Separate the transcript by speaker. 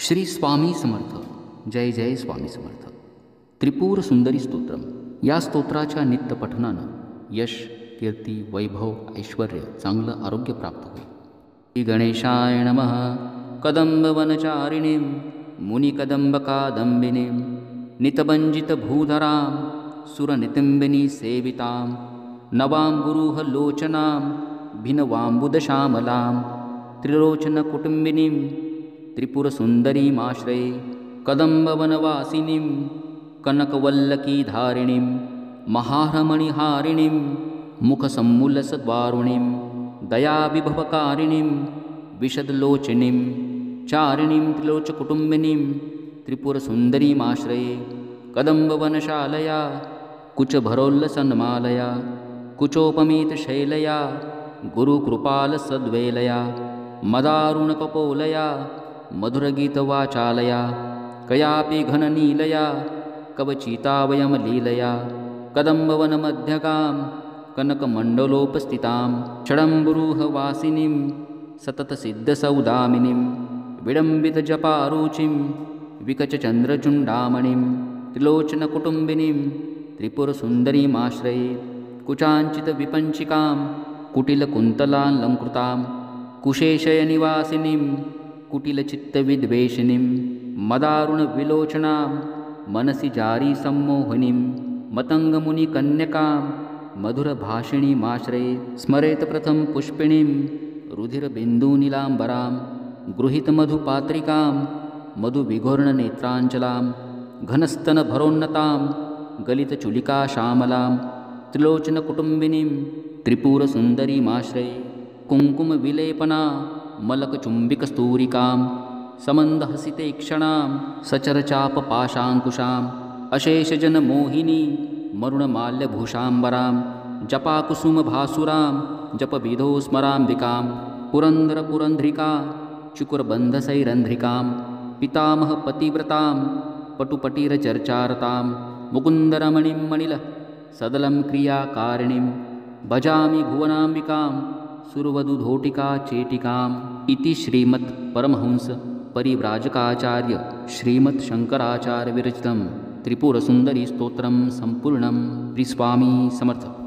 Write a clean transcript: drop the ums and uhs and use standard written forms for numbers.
Speaker 1: श्री स्वामी समर्थ. जय जय स्वामी समर्थ. त्रिपुर सुंदरी स्तोत्रम. या स्तोत्राच्या नित्य पठनानं यश, कीर्ती, वैभव, ऐश्वर, चांगलं आरोग्य प्राप्त होईल. श्री गणेशाय नमः. कदंबवनचारिणीं मुनिकदंबकादंबिनीं नितबंजितभूधरां सुरनितिम्बिनी सेवितां नवाम्बुरुहलोचनां भिनवाम्बुदश्यामलां त्रिलोचनकुटुम्बिनीं त्रिपुरसुन्दरीमाश्रये कदम्बवनवासिनीं कनकवल्लकीधारिणीं महारमणिहारिणीं मुखसम्मुलसद्वारुणीं दयाविभवकारिणीं विशदलोचनीं चारिणीं त्रिलोचकुटुम्बिनीं त्रिपुरसुन्दरीमाश्रये कदम्बवनशालया कुचभरोल्लसन्मालया कुचोपमीतशैलया गुरुकृपालसद्वेलया मदारुणकपोलया मधुरगीतवाचालया कयापि घननीलया कवचितावयमलीलया कदम्बवनमध्यगां कनकमण्डलोपस्थितां षडम्बुरुहवासिनीं सततसिद्धसौदामिनीं विडम्बितजपारुचिं विकचचन्द्रचूडामणिं त्रिलोचनकुटुम्बिनीं त्रिपुरसुन्दरीमाश्रये कुचाञ्चितविपञ्चिकां कुटिलकुन्तलालङ्कृतां कुशेशयनिवासिनीं कुटिलचित्तविद्वेषिणीं मदारुणविलोचनां मनसि जारीसम्मोहिनीं मतङ्गमुनिकन्यकां मधुरभाषिणीमाश्रये स्मरेत प्रथम पुष्पिणीं रुधिरबिन्दुनीलाम्बरां गृहीतमधुपात्रिकां मधुविघोर्णनेत्राञ्चलां घनस्तनभरोन्नतां गलितचुलिकाश्यामलां त्रिलोचनकुटुम्बिनीं त्रिपुरसुन्दरीमाश्रये कुङ्कुमविलेपना मलकचुम्बिकस्तूरिकां समन्दहसितेक्षणां सचरचापपाशाङ्कुशाम् अशेषजनमोहिनी मरुणमाल्यभूषाम्बरां जपाकुसुमभासुरां जपविधौ स्मराम्बिकां पुरन्दरपुरन्ध्रिका चुकुरबन्धसैरन्ध्रिकां पितामहपतिव्रतां पटुपटिरचर्चारतां मुकुन्दरमणिं मणिल सदलं क्रियाकारिणीं भजामि भुवनाम्बिकां सुरवधूधोटिका चेटिकाम् इति श्रीमत् परमहंस परिव्राजकाचार्य श्रीमत् शंकराचार्य विरचितं त्रिपुरसुन्दरी स्तोत्रं सम्पूर्णं. श्री स्वामी समर्थ.